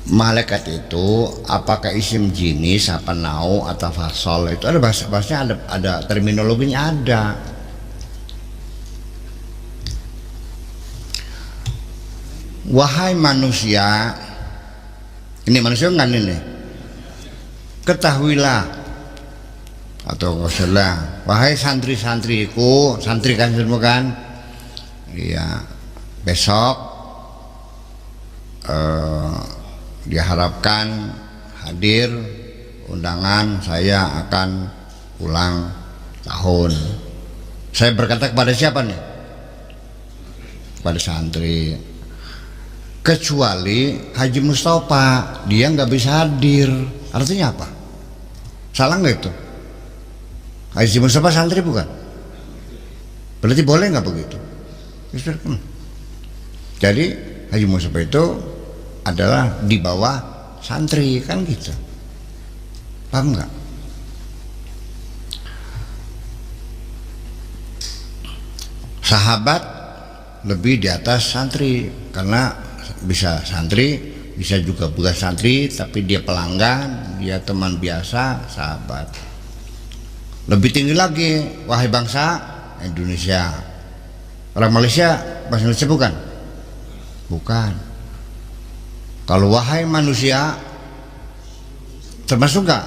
malaikat itu apakah isim jinis apa nau atau fasol, itu ada bahasanya, ada terminologinya ada. Wahai manusia, ini manusia kan ini, ketahuilah atau salah, wahai santri-santriku, santri kan semua kan, iya, besok diharapkan hadir undangan saya akan ulang tahun. Saya berkata kepada siapa nih? Kepada santri. Kecuali Haji Mustafa, dia nggak bisa hadir. Artinya apa? Salah nggak itu? Haji Mustafa santri bukan? Berarti boleh nggak begitu? Jadi Haji Mustafa itu adalah di bawah santri, kan gitu. Paham nggak? Sahabat lebih di atas santri, karena bisa santri, bisa juga bukan santri tapi dia pelanggan, dia teman biasa, sahabat. Lebih tinggi lagi, wahai bangsa Indonesia. Orang Malaysia bahasa Indonesia bukan? Bukan. Kalau wahai manusia termasuk nggak?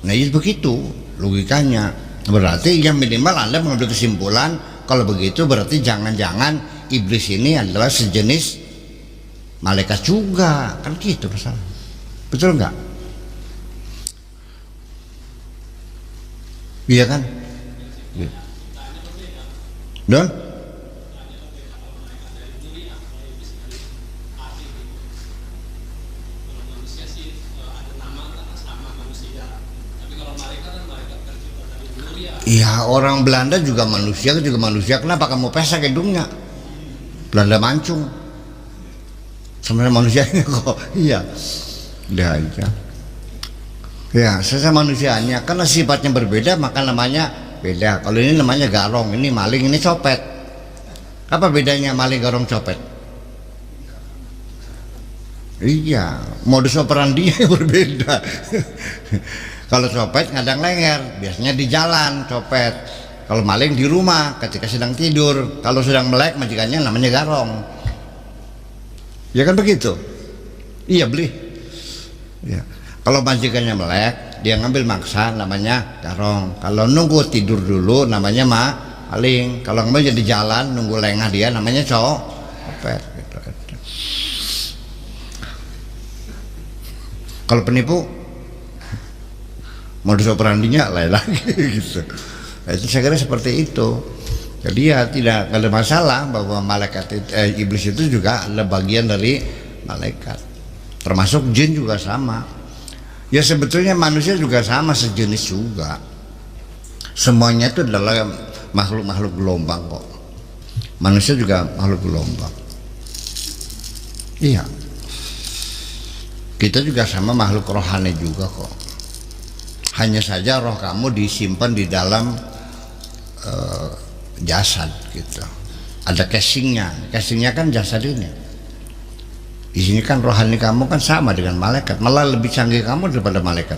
Nah itu begitu logikanya. Berarti yang minimal Anda mengambil kesimpulan kalau begitu berarti jangan-jangan iblis ini adalah sejenis malaikat juga, kan gitu masalah. Betul nggak? Iya kan? Don? Iya, orang Belanda juga manusia, kenapa kamu pesek hidungnya? Belanda mancung. Sebenarnya manusianya kok, iya. Udah aja. Ya, sesama manusianya, karena sifatnya berbeda maka namanya beda. Kalau ini namanya garong, ini maling, ini copet. Apa bedanya maling, garong, copet? Iya, modus operandinya berbeda. Kalau copet ngadang lenger, biasanya di jalan copet. Kalau maling di rumah ketika sedang tidur. Kalau sedang melek majikannya namanya garong. Ya kan begitu? Iya beli. Ya. Kalau majikannya melek, dia ngambil maksa namanya garong. Kalau nunggu tidur dulu namanya maling. Kalau ngambil jadi jalan nunggu lengah dia namanya copet. Gitu. Kalau penipu modus operandinya lain lagi gitu. Nah, itu saya kira seperti itu. Jadi ya tidak ada masalah bahwa malaikat iblis itu juga adalah bagian dari malaikat. Termasuk jin juga sama. Ya sebetulnya manusia juga sama, sejenis juga. Semuanya itu adalah makhluk-makhluk gelombang kok. Manusia juga makhluk gelombang. Iya. Kita juga sama makhluk rohani juga kok. Hanya saja roh kamu disimpan di dalam jasad gitu. Ada casingnya kan jasad ini. Di sini kan rohani kamu kan sama dengan malaikat, malah lebih canggih kamu daripada malaikat.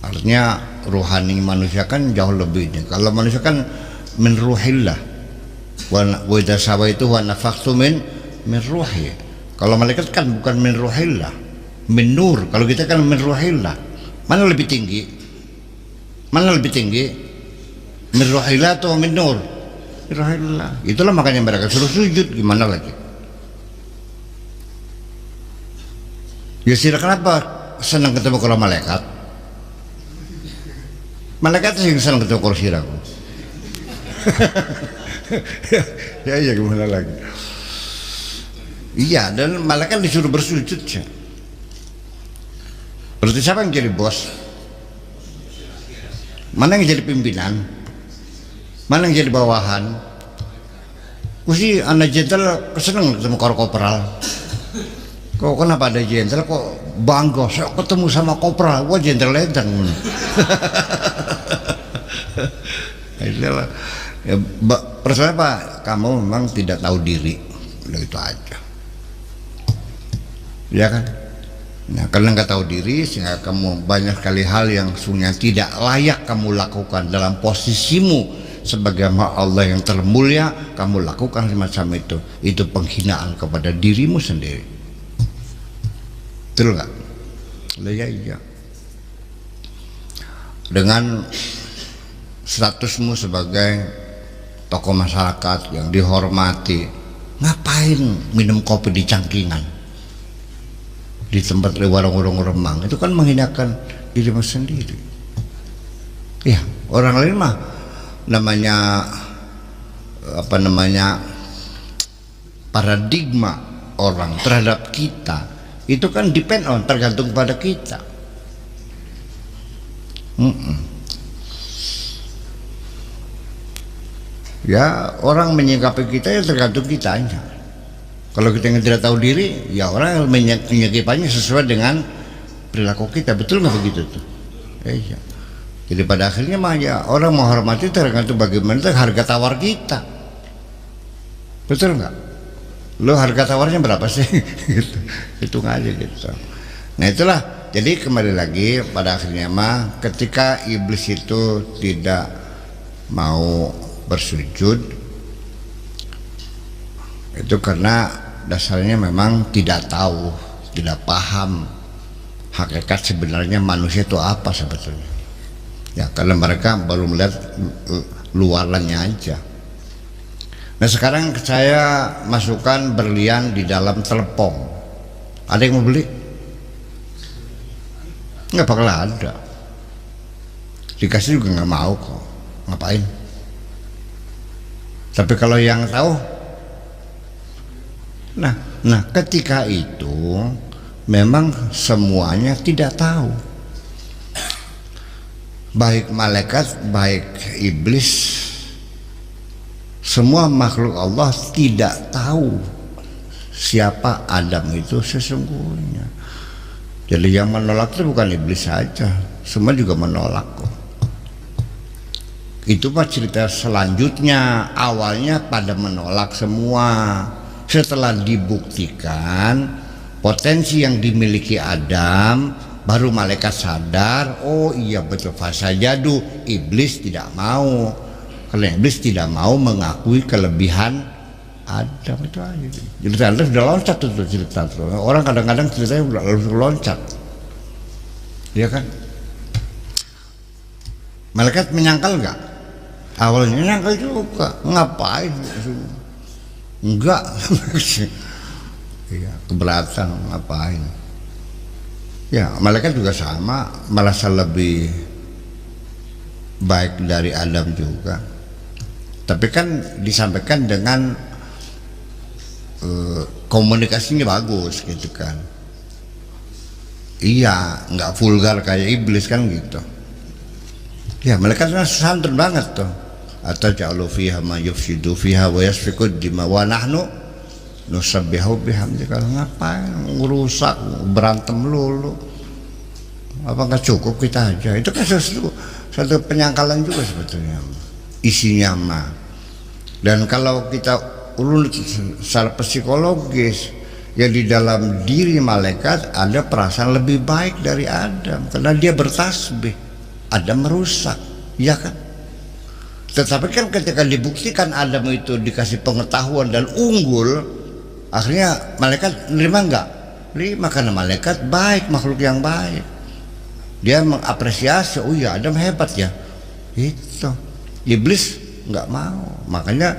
Artinya rohani manusia kan jauh lebih ini. Kalau manusia kan min ruhillah, wa idza sawaitu wa nafakhtu min ruhi. Kalau malaikat kan bukan min ruhillah, min nur. Kalau kita kan min ruhillah. Mana lebih tinggi? Mana lebih tinggi? Min ruhillah atau min nur? Min ruhillah. Itulah makanya mereka suruh sujud, gimana lagi? Ya sira kenapa senang ketemu kalau malaikat? Malaikat sih senang ketemu kalau siraku. Ya gimana lagi? Iya, dan malaikat disuruh bersujud ya. Berarti siapa yang jadi bos? Mana yang jadi pimpinan? Mana yang jadi bawahan? Kusi anak jenderal keseneng ketemu korporal. Kok kenapa ada jenderal kok bangga saya ketemu sama kopral? Wah jenderal ledang. Itulah. Ya, persoalannya Pak, kamu memang tidak tahu diri. Udah itu aja. ya kan? Nah, karena nggak tahu diri sehingga kamu banyak sekali hal yang sungguhnya tidak layak kamu lakukan dalam posisimu sebagai hamba Allah yang termulia, kamu lakukan semacam itu. Itu penghinaan kepada dirimu sendiri. Betul nggak? Ya, iya. Dengan statusmu sebagai tokoh masyarakat yang dihormati, ngapain minum kopi di cangkingan di tempat warung-warung remang? Itu kan menghinakan dirimu sendiri. Ya, orang lain mah namanya paradigma orang terhadap kita itu kan depend on, tergantung pada kita. Ya, orang menyikapi kita ya tergantung kitanya. Kalau kita yang tidak tahu diri, ya orang menyikapinya sesuai dengan perilaku kita. Betul nggak begitu tuh? Iya. Jadi pada akhirnya mah ya orang menghormati tergantung bagaimana harga tawar kita. Betul nggak? Lo harga tawarnya berapa sih? Gitu. Hitung aja gitu. Nah itulah. Jadi kembali lagi pada akhirnya mah ketika iblis itu tidak mau bersujud, itu karena dasarnya memang tidak tahu, tidak paham hakikat sebenarnya manusia itu apa sebetulnya. Ya karena mereka baru melihat luarannya aja. Nah sekarang saya masukkan berlian di dalam telepong. Ada yang mau beli? Nggak bakal ada. Dikasih juga nggak mau kok. Ngapain? Tapi kalau yang tahu, nah ketika itu memang semuanya tidak tahu. Baik malaikat, baik iblis, semua makhluk Allah tidak tahu siapa Adam itu sesungguhnya. Jadi yang menolak itu bukan iblis saja, semua juga menolak kok. Itu mah cerita selanjutnya. Awalnya pada menolak semua. Setelah dibuktikan potensi yang dimiliki Adam, baru malaikat sadar, oh iya betul fasa jadu. Iblis tidak mau. Karena iblis tidak mau mengakui kelebihan Adam itu aja. Jadi Anda sudah loncat tuh cerita tuh. Orang kadang-kadang ceritanya udah loncat. Iya kan? Malaikat menyangkal enggak? Awalnya nyangkal juga, ngapain? Enggak, ya, keberatan ngapain? Ya, malaikat juga sama, merasa lebih baik dari Adam juga. Tapi kan disampaikan dengan komunikasinya bagus gitu kan. Iya, nggak vulgar kayak iblis kan gitu. Ya, malaikat santun banget tuh. Atau ja'alu fiha ma yufsidu fiha wa yasfiku dima wa nahnu nusabbihu bihamdi. Kalau ngapain ngerusak berantem lulu, apa nggak cukup kita aja. Itu kan satu penyangkalan juga sebetulnya isinya mah. Dan kalau kita urut secara psikologis, ya di dalam diri malaikat ada perasaan lebih baik dari Adam karena dia bertasbih. Adam merusak, ya kan? Tetapi kan ketika dibuktikan Adam itu dikasih pengetahuan dan unggul, akhirnya malaikat menerima enggak? Terima, karena malaikat baik, makhluk yang baik. Dia mengapresiasi, oh ya Adam hebat ya. Itu. Iblis enggak mau. Makanya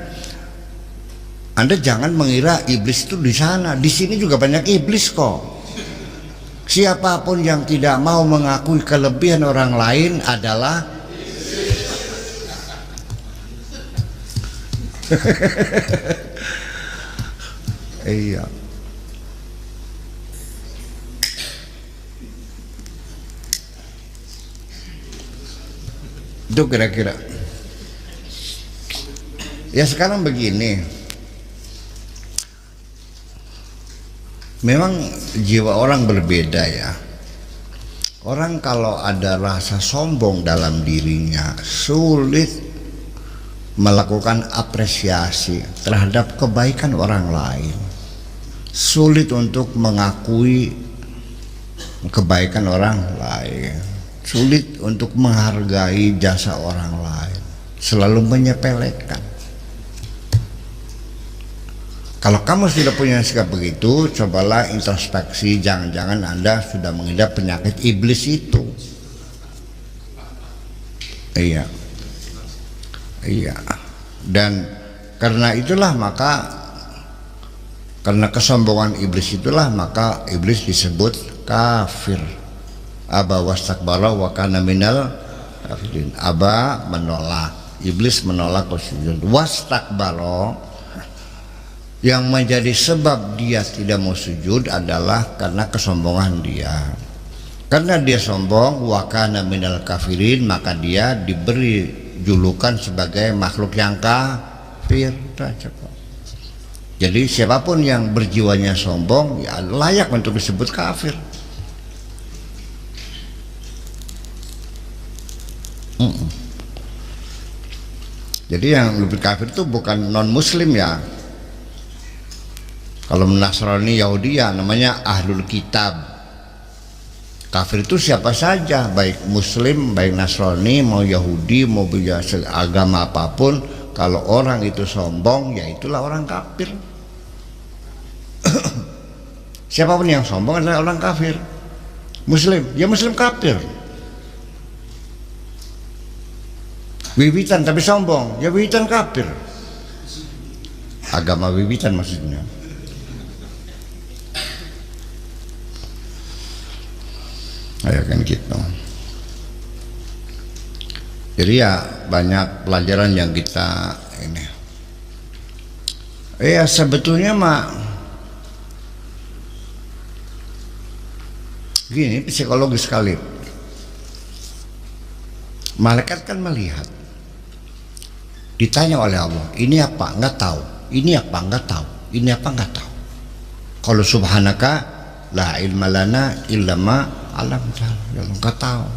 Anda jangan mengira iblis itu di sana. Di sini juga banyak iblis kok. Siapapun yang tidak mau mengakui kelebihan orang lain adalah iya. Itu kira-kira. Ya sekarang begini. Memang jiwa orang berbeda ya. Orang kalau ada rasa sombong dalam dirinya, sulit melakukan apresiasi terhadap kebaikan orang lain. sulit untuk mengakui kebaikan orang lain, sulit untuk menghargai jasa orang lain, selalu menyepelekan. Kalau kamu sudah punya sikap begitu, cobalah introspeksi, jangan-jangan Anda sudah mengidap penyakit iblis itu. Iya. Dan karena itulah karena kesombongan iblis itulah maka iblis disebut kafir. Aba wastakbara wa kana minal kafirin. Aba menolak, iblis menolak sujud. Wastakbara, yang menjadi sebab dia tidak mau sujud adalah karena kesombongan dia. Karena dia sombong, wa kana minal kafirin, maka dia diberi julukan sebagai makhluk yang kafir. Jadi siapapun yang berjiwanya sombong ya layak untuk disebut kafir. Jadi yang lebih kafir itu bukan non muslim ya. Kalau Nasrani Yahudi ya namanya ahlul kitab. Kafir itu siapa saja, baik muslim, baik Nasrani, mau Yahudi, mau agama apapun, kalau orang itu sombong ya itulah orang kafir. Siapapun yang sombong adalah orang kafir. Muslim, ya muslim kafir. Wiwitan tapi sombong, ya wiwitan kafir. Agama wiwitan maksudnya. Ya kan gitu. Jadi ya banyak pelajaran yang kita ini. Ya sebetulnya gini, psikologis sekali. Malaikat kan melihat, ditanya oleh Allah, ini apa? Enggak tahu. Ini apa? Enggak tahu. Ini apa? Enggak tahu. Kalau subhanaka la ilma lana illa ma alam ya enggak tahu.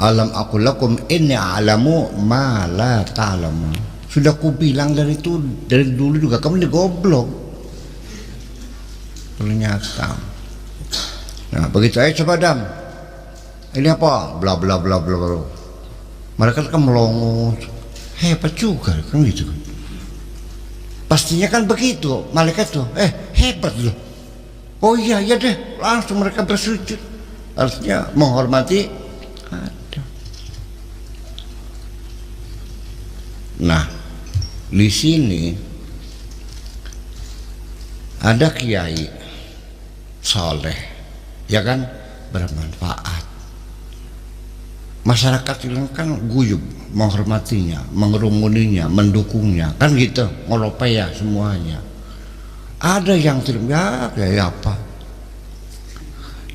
Alam aku lakum inni a'lamu ma la ta'lamun. Sudah ku bilang dari dulu juga kamu ini goblok. Ternyata. Nah, begitu aja coba dam. Ini apa? Bla bla bla bla bla. Mereka kan melongo. Hebat juga kan gitu kan. Pastinya kan begitu. Malaikat tuh, hebat loh. Oh iya deh, langsung mereka bersujud. Artinya menghormati. Nah, di sini ada kiai soleh, ya kan, bermanfaat. Masyarakat itu kan guyub, menghormatinya, mengerumuninya, mendukungnya, kan gitu, ngolopaya semuanya. Ada yang tidak, ya apa?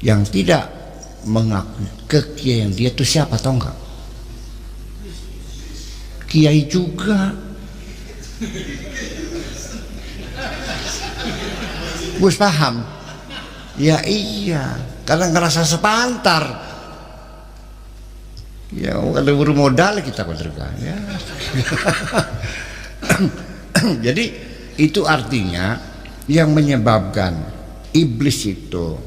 Yang tidak mengakui kekiaian dia itu siapa, tahu nggak? Kiai juga. Gus paham? Ya iya, karena ngerasa sepantar. Ya kalau bermodal kita kontrakan ya. Jadi itu artinya yang menyebabkan iblis itu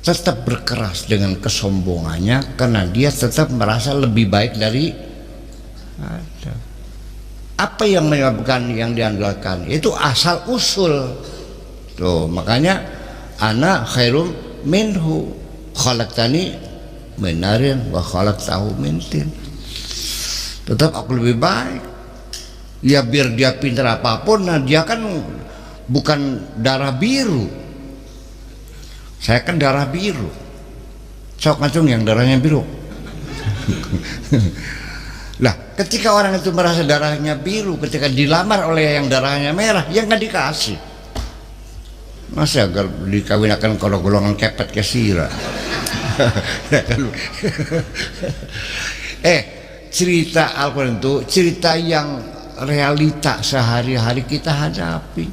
tetap berkeras dengan kesombongannya karena dia tetap merasa lebih baik dari ada. Apa yang menyebabkan yang diandalkan itu asal usul tuh, makanya ana khairum minhu khalaqtani min narin wa khalaqtahu min tin. Tetap aku lebih baik ya, biar dia pintar apapun. Nah dia kan bukan darah biru, saya kan darah biru. Sok ngacung yang darahnya biru. Lah ketika orang itu merasa darahnya biru, ketika dilamar oleh yang darahnya merah, yang nggak dikasih. Masa agar dikawinkan kalau golongan kepet ke sira. Cerita Al-Quran itu cerita yang realita sehari-hari kita hadapi.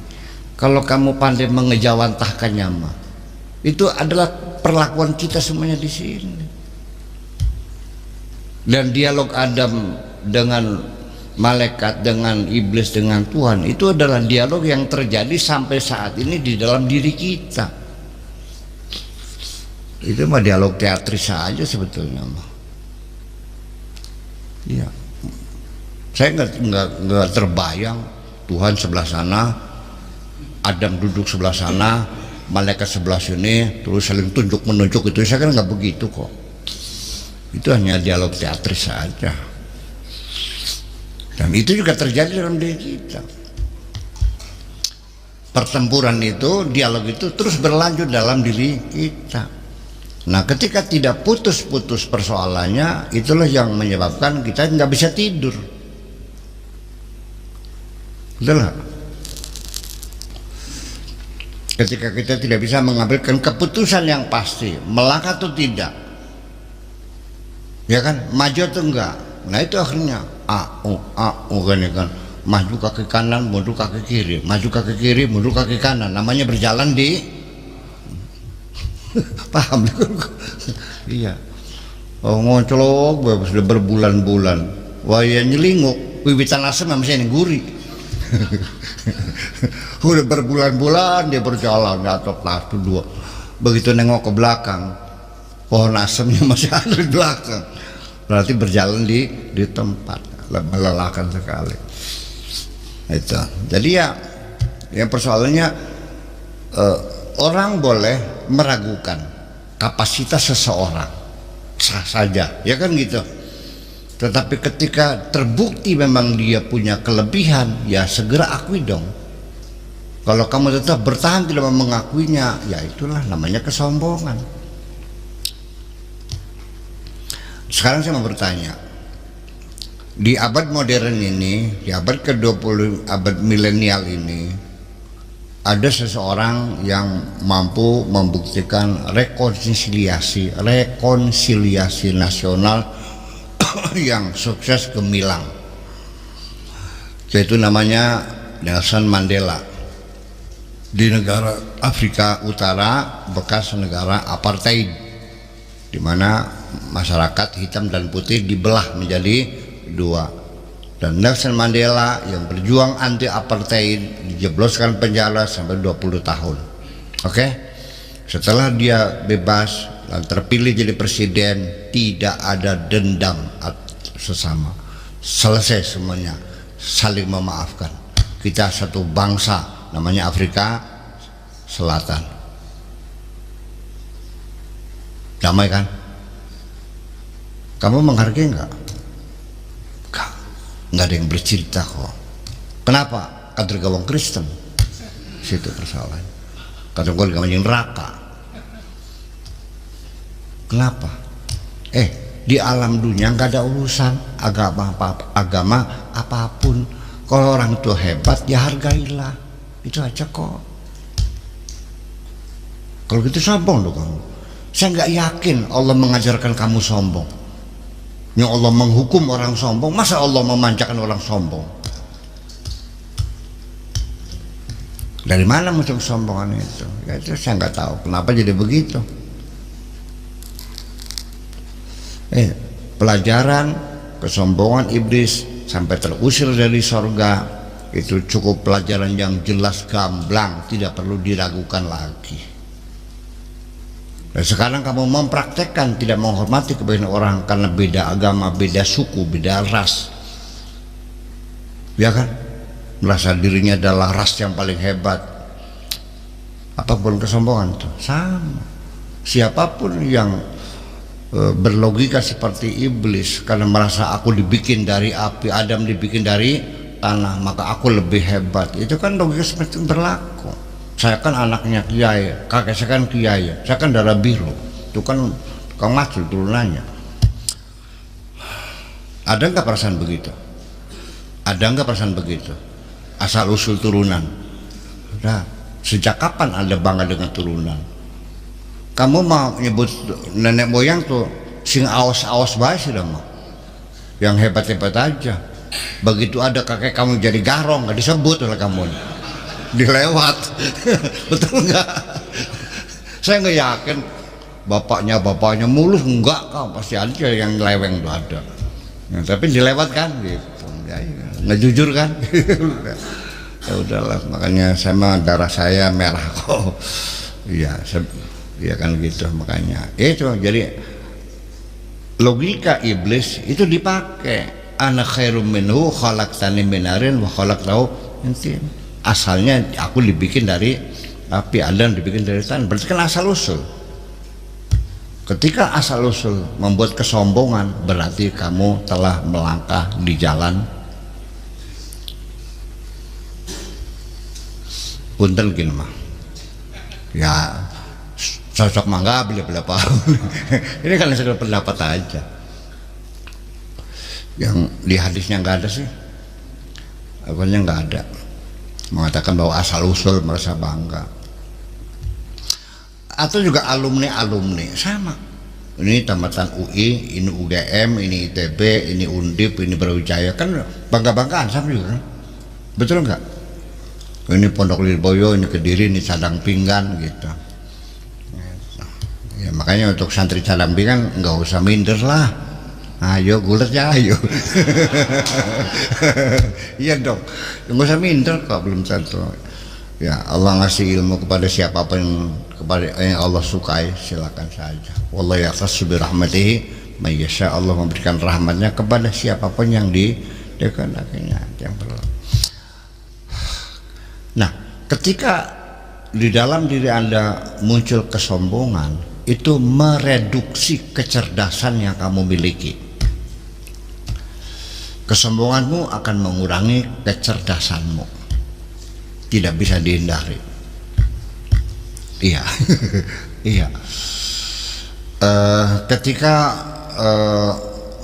Kalau kamu pandai mengejawantahkannya mah, itu adalah perlakuan kita semuanya di sini. Dan dialog Adam dengan malaikat dengan iblis dengan Tuhan, itu adalah dialog yang terjadi sampai saat ini di dalam diri kita. Itu mah dialog teatris saja sebetulnya mah. Iya, saya nggak terbayang Tuhan sebelah sana, Adam duduk sebelah sana, malaikat sebelah sini, terus saling tunjuk menunjuk. Itu saya kan nggak begitu kok. Itu hanya dialog teatris saja. Dan itu juga terjadi dalam diri kita. Pertempuran itu, dialog itu terus berlanjut dalam diri kita. Nah, ketika tidak putus-putus persoalannya, itulah yang menyebabkan kita nggak bisa tidur. Betul nggak? Ketika kita tidak bisa mengambilkan keputusan yang pasti, melangkah atau tidak, ya kan, maju atau enggak. Nah itu akhirnya kan, ya kan, maju kaki kanan, mundur kaki kiri, maju kaki kiri, mundur kaki kanan. Namanya berjalan di paham? Iya. Oh, ngocolok sudah berbulan-bulan. Wah ya nyelinguk, wiwitan asem masih yang gurih. Udah berbulan-bulan dia berjalan atau satu dua, begitu nengok ke belakang pohon asemnya masih ada di belakang, berarti berjalan di tempat, melelahkan sekali. Itu jadi ya persoalannya orang boleh meragukan kapasitas seseorang, sah saja, ya kan gitu. Tetapi ketika terbukti memang dia punya kelebihan, ya segera akui dong. Kalau kamu tetap bertahan tidak mengakuinya, ya itulah namanya kesombongan. Sekarang saya mau bertanya, di abad modern ini, di abad ke-20, abad milenial ini, ada seseorang yang mampu membuktikan rekonsiliasi nasional yang sukses gemilang, yaitu namanya Nelson Mandela. Di negara Afrika Utara, bekas negara apartheid, di mana masyarakat hitam dan putih dibelah menjadi dua. Dan Nelson Mandela yang berjuang anti apartheid dijebloskan penjara sampai 20 tahun. Oke? Setelah dia bebas dan terpilih jadi presiden, tidak ada dendam sesama, selesai semuanya, saling memaafkan. Kita satu bangsa, namanya Afrika Selatan. Damai kan? Kamu menghargai enggak? Enggak ada yang bercerita kok. Kenapa? Kader gawang Kristen. Situ persoalan. Kader gawang neraka. Kenapa? Di alam dunia nggak ada urusan agama apapun. Kalau orang itu hebat, ya hargailah. Itu aja kok. Kalau gitu sombong loh kamu. Saya nggak yakin Allah mengajarkan kamu sombong. Yang Allah menghukum orang sombong, masa Allah memanjakan orang sombong? Dari mana muncul kesombongan itu? Ya itu saya nggak tahu. Kenapa jadi begitu? Pelajaran kesombongan iblis sampai terusir dari sorga itu cukup pelajaran yang jelas gamblang, tidak perlu diragukan lagi. Dan sekarang kamu mempraktekkan tidak menghormati kebanyakan orang karena beda agama, beda suku, beda ras, ya kan? Merasa dirinya adalah ras yang paling hebat. Apapun kesombongan itu sama. Siapapun yang berlogika seperti iblis karena merasa aku dibikin dari api, Adam dibikin dari tanah, maka aku lebih hebat, itu kan logika seperti itu berlaku. Saya kan anaknya kiai, kakek saya kan kiai, saya kan darah biru, itu kan tukang macul turunannya. Ada nggak perasaan begitu? Ada nggak perasaan begitu? Asal usul turunan. Udah, sejak kapan Anda bangga dengan turunan? Kamu mau nyebut nenek moyang tuh sing aos-aos bae sudah mah, yang hebat-hebat aja. Begitu ada kakek kamu jadi garong nggak disebut oleh kamu, dilewat. Betul nggak? Saya nggak yakin bapaknya mulus, enggak, kau pasti ada yang leweng tuh ada. Nah, tapi dilewatkan gitu. Ya, nggak jujur kan? Ya udahlah, makanya sama darah saya merah kok. Iya, ya kan gitu, makanya itu jadi logika iblis itu dipakai. Ana khairum minhu khalaqtani min narin wa khalaqtahu min tin. Asalnya aku dibikin dari api, Adam dibikin dari tanah. Berarti kan asal usul. Ketika asal usul membuat kesombongan, berarti kamu telah melangkah di jalan punten gini mah. Ya cocok mangga beli-beli apa. Ini kan sekedar pendapat aja. Yang di hadisnya nggak ada sih, apanya nggak ada mengatakan bahwa asal usul merasa bangga. Atau juga alumni sama, ini tamatan UI, ini UGM, ini ITB, ini Undip, ini Brawijaya, kan bangga-banggaan sama juga kan? Betul nggak? Ini Pondok Lirboyo, ini Kediri, ini Cadang Pinggan gitu. Ya, makanya untuk santri Cadang Pinggan nggak usah minder lah. Ayo gulat ya ayo. Iya dong, nggak usah minder kok, belum tentu. Ya Allah ngasih ilmu kepada siapapun, kepada yang Allah sukai, silakan saja. Wallahu yakhtassu bi rahmatihi may yasha. Allah memberikan rahmatnya kepada siapapun yang dikehendakinya, yang perlu. Nah, ketika di dalam diri Anda muncul kesombongan, itu mereduksi kecerdasan yang kamu miliki. Kesombonganmu akan mengurangi kecerdasanmu, tidak bisa dihindari. Iya. Iya. Ketika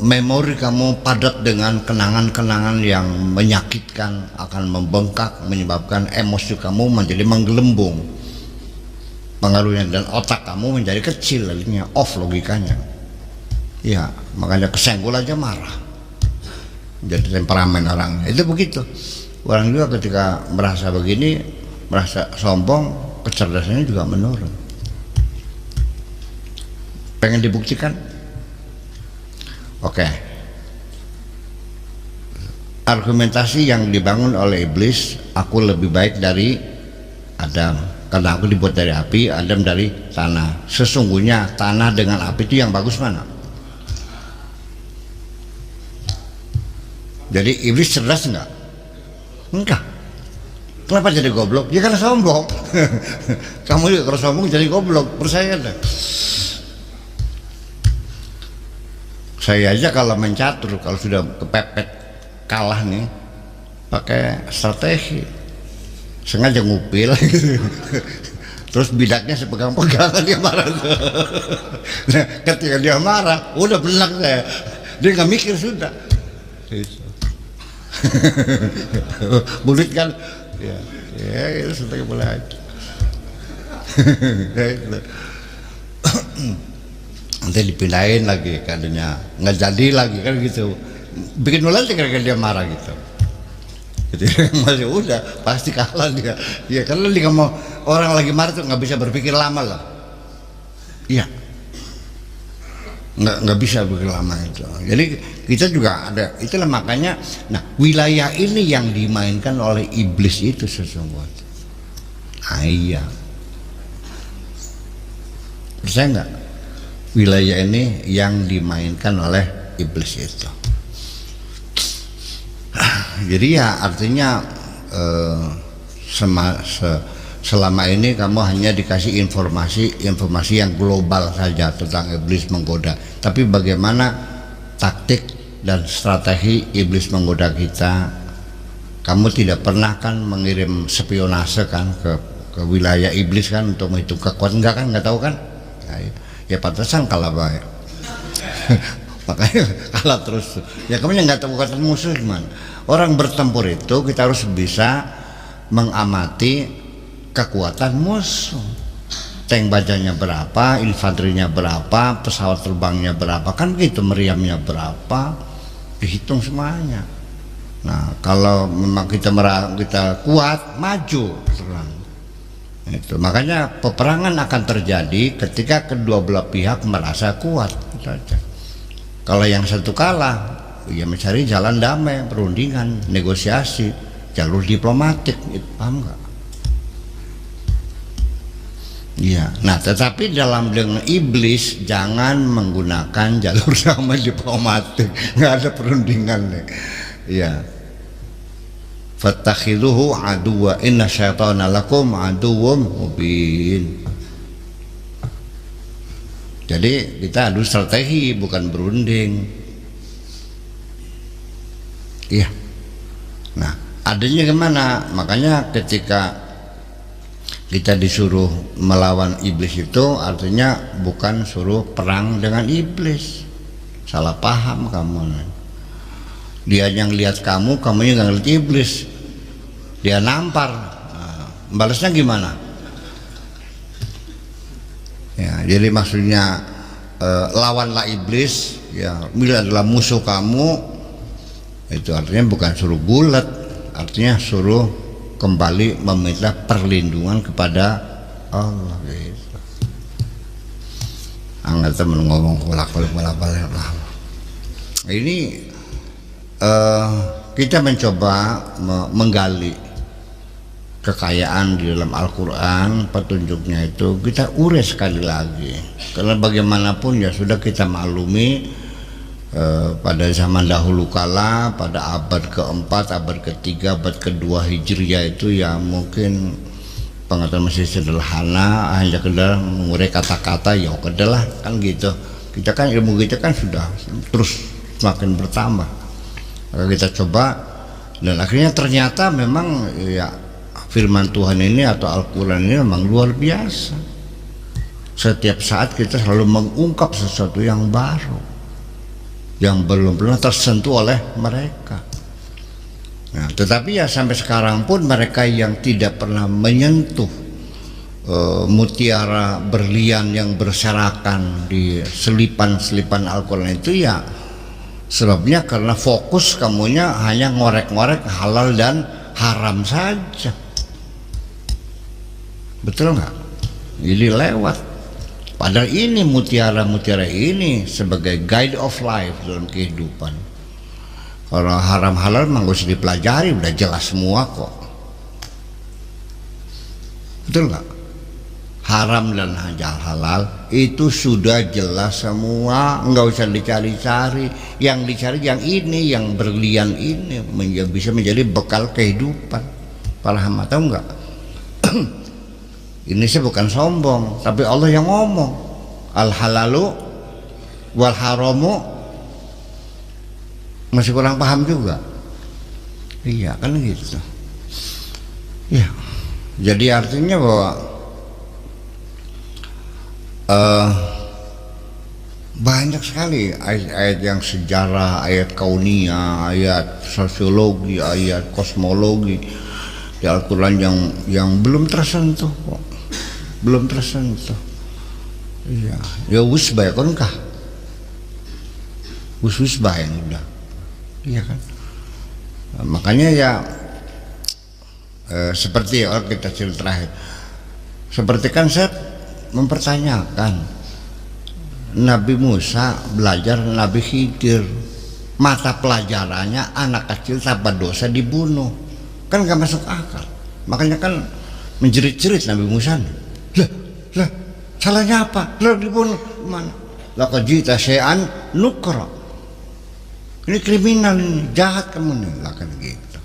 memori kamu padat dengan kenangan-kenangan yang menyakitkan, akan membengkak, menyebabkan emosi kamu menjadi menggelembung pengaruhnya, dan otak kamu menjadi kecil, lalunya off logikanya. Ya, makanya kesenggol aja marah, jadi temperamen orangnya. Itu begitu. Orang juga ketika merasa begini, merasa sombong, kecerdasannya juga menurun. Pengen dibuktikan? Oke. Argumentasi yang dibangun oleh iblis, aku lebih baik dari Adam karena aku dibuat dari api, Adam dari tanah. Sesungguhnya tanah dengan api itu yang bagus mana? Jadi iblis cerdas enggak? Enggak. Kenapa jadi goblok? Ya karena sombong. Kamu juga kalau sombong jadi goblok, percaya deh. Saya aja kalau main catur, kalau sudah kepepet kalah nih, pakai strategi, sengaja ngupil. Terus bidaknya saya pegang-pegang, dia marah. Nah, ketika dia marah, udah belang saya, dia nggak mikir sudah. Bulit kan? Ya itu sudah boleh aja. Nanti dipindahin lagi, katanya nggak jadi lagi kan gitu. Bikin ulang kira-kira dia marah gitu. Jadi masih udah pasti kalah dia. Ya karena dia mau orang lagi marah tuh nggak bisa berpikir lama lah. Iya. Nggak bisa berpikir lama itu. Jadi kita juga ada, itulah makanya. Nah, wilayah ini yang dimainkan oleh iblis itu sesungguhnya. Iya. Percaya nggak? Wilayah ini yang dimainkan oleh iblis itu. Jadi ya artinya selama ini kamu hanya dikasih informasi yang global saja tentang iblis menggoda. Tapi bagaimana taktik dan strategi iblis menggoda kita? Kamu tidak pernah kan mengirim spionase kan ke wilayah iblis kan untuk menghitung kekuatan, enggak kan? Enggak tahu kan? Ya pantesan kalah baik. Makanya kalah terus. Ya kamu yang nggak tahu kekuatan musuh gimana? Orang bertempur itu kita harus bisa mengamati kekuatan musuh. Tank bajanya berapa, infanterinya berapa, pesawat terbangnya berapa, kan gitu, meriamnya berapa, dihitung semuanya. Nah kalau memang kita kuat, maju serang. Itu makanya peperangan akan terjadi ketika kedua belah pihak merasa kuat saja. Kalau yang satu kalah, Ya mencari jalan damai, perundingan, negosiasi, jalur diplomatik, paham nggak? Iya. Nah, tetapi dalam dengan iblis jangan menggunakan jalur damai diplomatik, nggak ada perundingan nih. Iya. Fattakhiduhu aduwa inna syaitana lakum aduwwum mubin. Jadi kita adu strategi bukan berunding. Iya. Nah, adanya gimana? Makanya ketika kita disuruh melawan iblis itu artinya bukan suruh perang dengan iblis. Salah paham kamu. Dia yang lihat kamu, kamu yang lihat iblis. Dia nampar. Nah, balasnya gimana? Ya, jadi maksudnya lawanlah iblis. Ya, bila adalah musuh kamu, itu artinya bukan suruh bulat, artinya suruh kembali meminta perlindungan kepada Allah. Gitu. Angkat temen ngomong bolak-balik. Ini kita mencoba menggali kekayaan di dalam Al-Quran, petunjuknya itu kita urai sekali lagi, karena bagaimanapun ya sudah kita maklumi pada zaman dahulu kala, pada abad keempat, abad ketiga, abad kedua Hijriah itu ya mungkin pengetahuan masih sederhana, hanya sekedar mengurai kata-kata, ya kedelah kan gitu. Kita kan ilmu kita kan sudah terus semakin bertambah. Maka kita coba dan akhirnya ternyata memang ya firman Tuhan ini atau Al-Quran ini memang luar biasa. Setiap saat kita selalu mengungkap sesuatu yang baru, yang belum pernah tersentuh oleh mereka. Nah, tetapi ya sampai sekarang pun mereka yang tidak pernah menyentuh mutiara berlian yang berserakan di selipan-selipan Al-Quran itu ya sebabnya karena fokus kamunya hanya ngorek-ngorek halal dan haram saja. Betul nggak? Jadi lewat. Padahal ini mutiara-mutiara ini sebagai guide of life dalam kehidupan. Kalau haram halal memang harus dipelajari, udah jelas semua kok. Betul nggak? Haram dan halal itu sudah jelas semua, nggak usah dicari-cari. Yang dicari yang ini, yang berlian ini bisa menjadi bekal kehidupan. Paham atau enggak? Ini sih bukan sombong, tapi Allah yang ngomong. Al halalu wal haramu. Masih kurang paham juga. Iya kan gitu. Ya. Jadi artinya bahwa banyak sekali ayat-ayat yang sejarah, ayat kauniyah, ayat sosiologi, ayat kosmologi di Al-Quran yang belum tersentuh kok, belum tersentuh. Iya, ya wusbah kan kah? Wusbah yang udah, iya kan? Nah, makanya ya seperti orang kita cerita terakhir, seperti kan saya mempertanyakan Nabi Musa belajar Nabi Khidir, mata pelajarannya anak kecil tanpa dosa dibunuh, kan gak masuk akal. Makanya kan menjerit-jerit Nabi Musa, lah salahnya apa? Lah dibunuh mana? Laqad ji'ta syai'an nukra, ini kriminal, ini jahat kamu nih, lah kan gitu.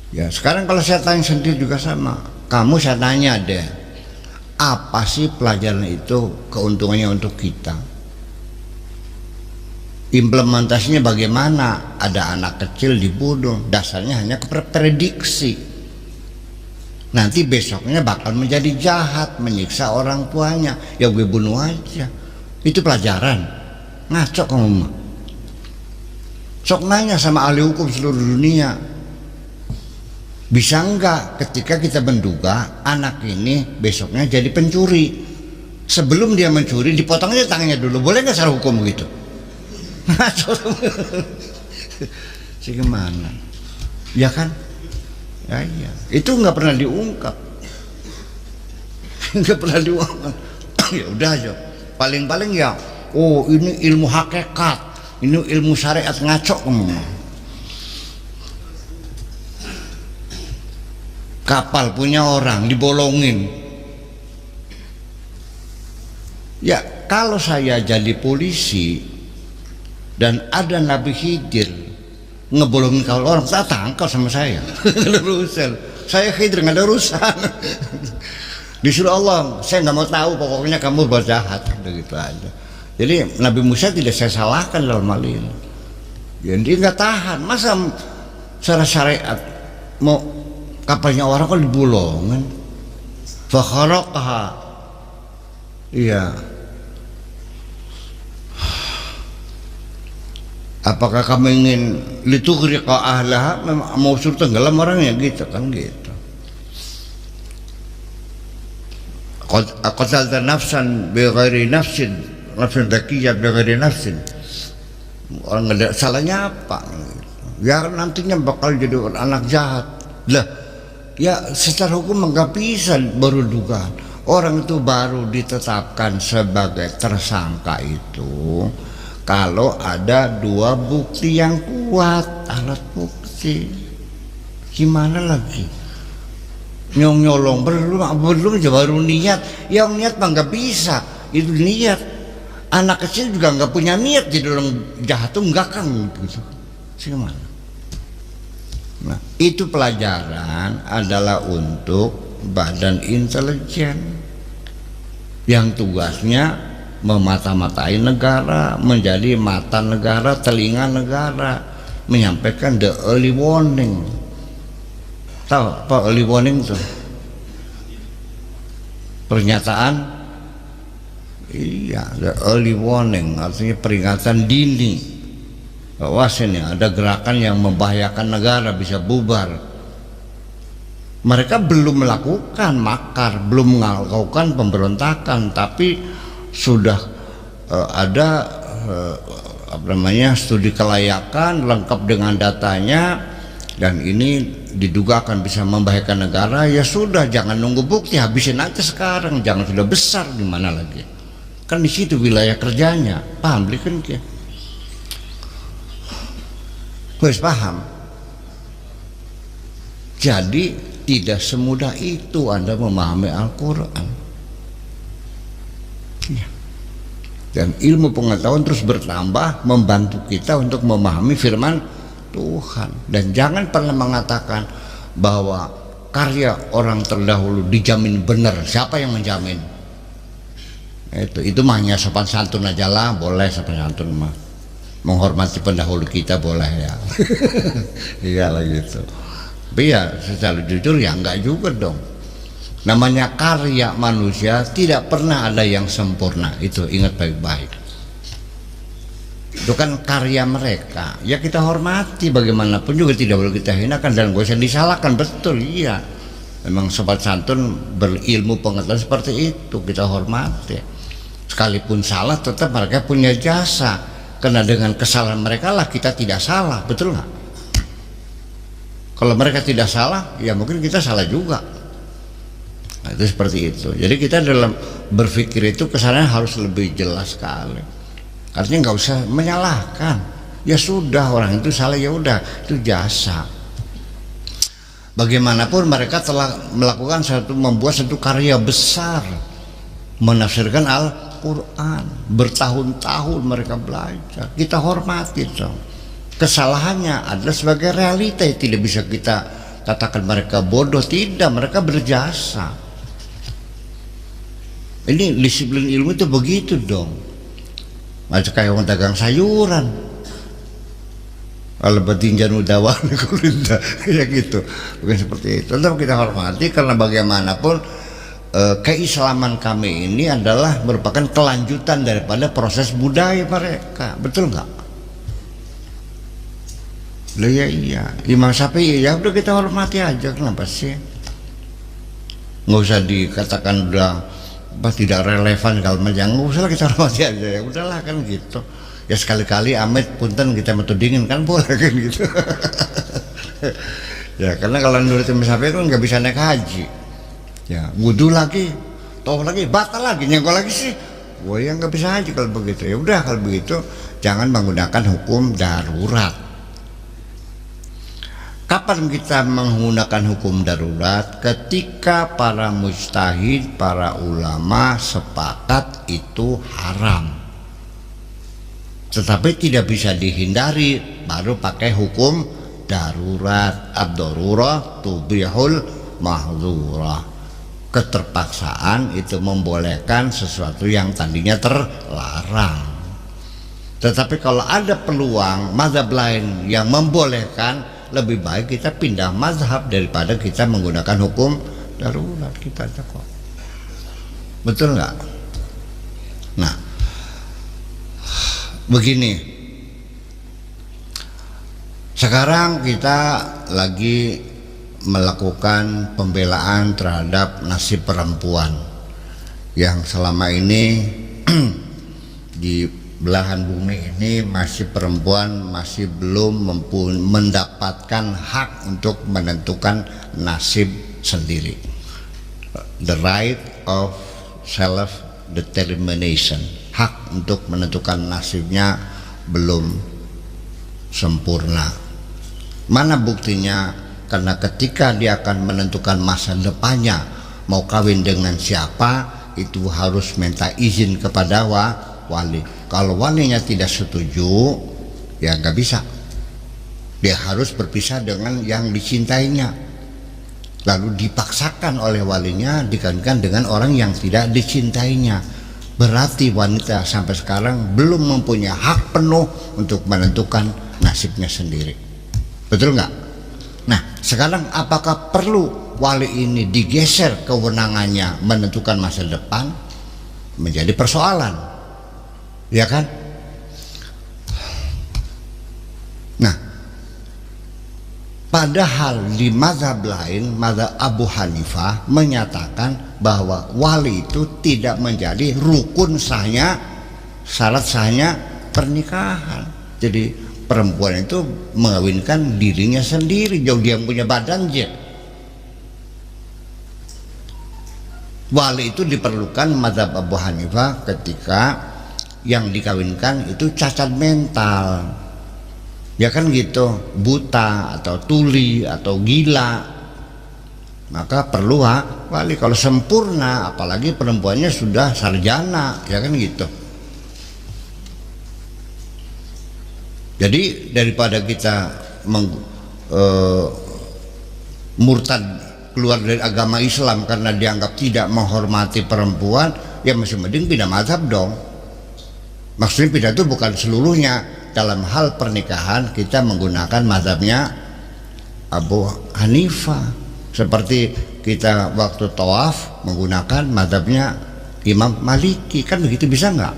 Ya sekarang kalau saya tanya sendiri juga sama kamu, saya tanya deh, apa sih pelajaran itu keuntungannya untuk kita? Implementasinya bagaimana? Ada anak kecil dibunuh, dasarnya hanya prediksi. Nanti besoknya bakal menjadi jahat, menyiksa orang tuanya, ya gue bunuh aja. Itu pelajaran. Ngaco kamu mah. Sok nanya sama ahli hukum seluruh dunia, bisa enggak ketika kita menduga anak ini besoknya jadi pencuri, sebelum dia mencuri dipotong aja tangannya dulu, boleh nggak secara hukum begitu? Sih gimana? Ya kan? Ya iya. Itu nggak pernah diungkap, nggak pernah diungkap. Ya udah aja. Paling-paling ya, oh ini ilmu hakikat, Ini ilmu syariat ngaco kamu. Kapal punya orang dibolongin. Ya kalau saya jadi polisi dan ada Nabi Khidir ngebolongin kapal orang, tak tangkap sama saya. Nggak ada urusan. Saya Khidir nggak ada urusan. Disuruh Allah, saya nggak mau tahu, pokoknya kamu buat jahat, gitu aja. Jadi Nabi Musa tidak saya salahkan dalam hal ini. Ya, dia nggak tahan, masa secara syariat mau kapalnya orang kan dibolongin, fakharaqaha, iya. Apakah kamu ingin litughriqa ahlaha, mau suruh tenggelam orangnya gitu kan gitu. Qatalta nafsan bighairi nafsin, nafsan zakiyah bighairi nafsin. Orang nggak ada salahnya apa? Ya nantinya bakal jadi anak jahat. Lah, ya secara hukum nggak bisa baru dugaan. Orang itu baru ditetapkan sebagai tersangka itu kalau ada dua bukti yang kuat, alat bukti. Gimana lagi? Nyolong belum aja baru niat. Yang niat mah nggak bisa, itu niat. Anak kecil juga nggak punya niat jadi orang jahat tuh nggak kan gitu. Gimana? Nah, itu pelajaran adalah untuk badan intelijen yang tugasnya memata-matai negara, menjadi mata negara, telinga negara, menyampaikan the early warning. Tahu apa early warning itu? Pernyataan, iya, the early warning artinya peringatan dini bahwa sini ada gerakan yang membahayakan negara, bisa bubar. Mereka belum melakukan makar, belum melakukan pemberontakan, tapi sudah ada apa namanya studi kelayakan lengkap dengan datanya, dan ini diduga akan bisa membahayakan negara. Ya sudah, jangan nunggu bukti, habisin aja sekarang, jangan sudah besar gimana lagi, kan di situ wilayah kerjanya. Paham kan ya? Wes paham. Jadi tidak semudah itu Anda memahami Al-Quran ya. Dan ilmu pengetahuan terus bertambah, membantu kita untuk memahami firman Tuhan. Dan jangan pernah mengatakan bahwa karya orang terdahulu dijamin benar. Siapa yang menjamin? Itu mah hanya sopan santun aja lah, boleh sopan santun mah, menghormati pendahulu kita boleh ya. Iyalah gitu. Tapi ya secara jujur ya enggak juga dong. Namanya karya manusia tidak pernah ada yang sempurna, itu ingat baik-baik. Itu kan karya mereka, ya kita hormati, bagaimanapun juga tidak boleh kita hinakan dan gak usah disalahkan. Betul, iya, memang sobat santun berilmu pengetahuan seperti itu, kita hormati. Sekalipun salah tetap mereka punya jasa, karena dengan kesalahan mereka lah kita tidak salah. Betul nggak? Kalau mereka tidak salah, ya mungkin kita salah juga. Nah, itu seperti itu. Jadi kita dalam berpikir itu kesannya harus lebih jelas sekali. Artinya nggak usah menyalahkan. Ya sudah, orang itu salah, ya udah, itu jasa. Bagaimanapun mereka telah melakukan membuat satu karya besar, menafsirkan Al-Quran. Bertahun-tahun mereka belajar. Kita hormati dong. Kesalahannya adalah sebagai realita, tidak bisa kita katakan mereka bodoh. Tidak, mereka berjasa. Ini disiplin ilmu itu begitu dong. Macam kayak orang dagang sayuran, kalau betinjan udawan kulinda ya gitu, bukan seperti itu. Tetap kita hormati karena bagaimanapun keislaman kami ini adalah merupakan kelanjutan daripada proses budaya mereka. Betul nggak? Loh ya iya, Imam Syafi'i ya udah kita hormati aja, kenapa sih? Nggak usah dikatakan udah tidak relevan kalau macam, nggak usah lah, kita hormati aja, ya udahlah kan gitu. Ya sekali-kali amit punten kita metu dingin kan boleh kan gitu. Ya karena kalau menurut Imam Syafi'i kan nggak bisa naik haji, ya wudhu lagi, toh lagi, batal lagi, nyenggol lagi sih, Wah ya nggak bisa aja kalau begitu. Ya udah kalau begitu jangan menggunakan hukum darurat. Kapan kita menggunakan hukum darurat? Ketika para mujtahid, para ulama sepakat itu haram. Tetapi tidak bisa dihindari, baru pakai hukum darurat. Ad-darurah tubihul mahdzurah. Keterpaksaan itu membolehkan sesuatu yang tadinya terlarang. Tetapi kalau ada peluang mazhab lain yang membolehkan, lebih baik kita pindah mazhab daripada kita menggunakan hukum darurat kita kok. Betul nggak? Nah, begini. Sekarang kita lagi melakukan pembelaan terhadap nasib perempuan yang selama ini di belahan bumi ini masih perempuan masih belum mendapatkan hak untuk menentukan nasib sendiri, the right of self determination, hak untuk menentukan nasibnya belum sempurna. Mana buktinya? Karena ketika dia akan menentukan masa depannya mau kawin dengan siapa, itu harus minta izin kepada wali. Kalau walinya tidak setuju, ya nggak bisa. Dia harus berpisah dengan yang dicintainya. Lalu dipaksakan oleh walinya dikawinkan dengan orang yang tidak dicintainya. Berarti wanita sampai sekarang belum mempunyai hak penuh untuk menentukan nasibnya sendiri. Betul nggak? Nah, sekarang apakah perlu wali ini digeser kewenangannya menentukan masa depan? Menjadi persoalan, ya kan? Nah, padahal di mazhab lain, mazhab Abu Hanifah menyatakan bahwa wali itu tidak menjadi rukun sahnya, syarat sahnya pernikahan. Jadi perempuan itu mengawinkan dirinya sendiri, jauh dia punya badan aja. Wali itu diperlukan mazhab Abu Hanifah ketika yang dikawinkan itu cacat mental, ya kan gitu, buta atau tuli atau gila, maka perlu wali. Kalau sempurna, apalagi perempuannya sudah sarjana, ya kan gitu. Jadi daripada kita murtad keluar dari agama Islam karena dianggap tidak menghormati perempuan, ya masih mending pindah mazhab dong. Maksudnya pindah itu bukan seluruhnya. Dalam hal pernikahan kita menggunakan mazhabnya Abu Hanifah. Seperti kita waktu tawaf menggunakan mazhabnya Imam Maliki, kan begitu, bisa nggak?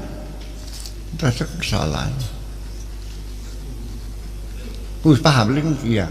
Rasa kesalahan. Paham, iya.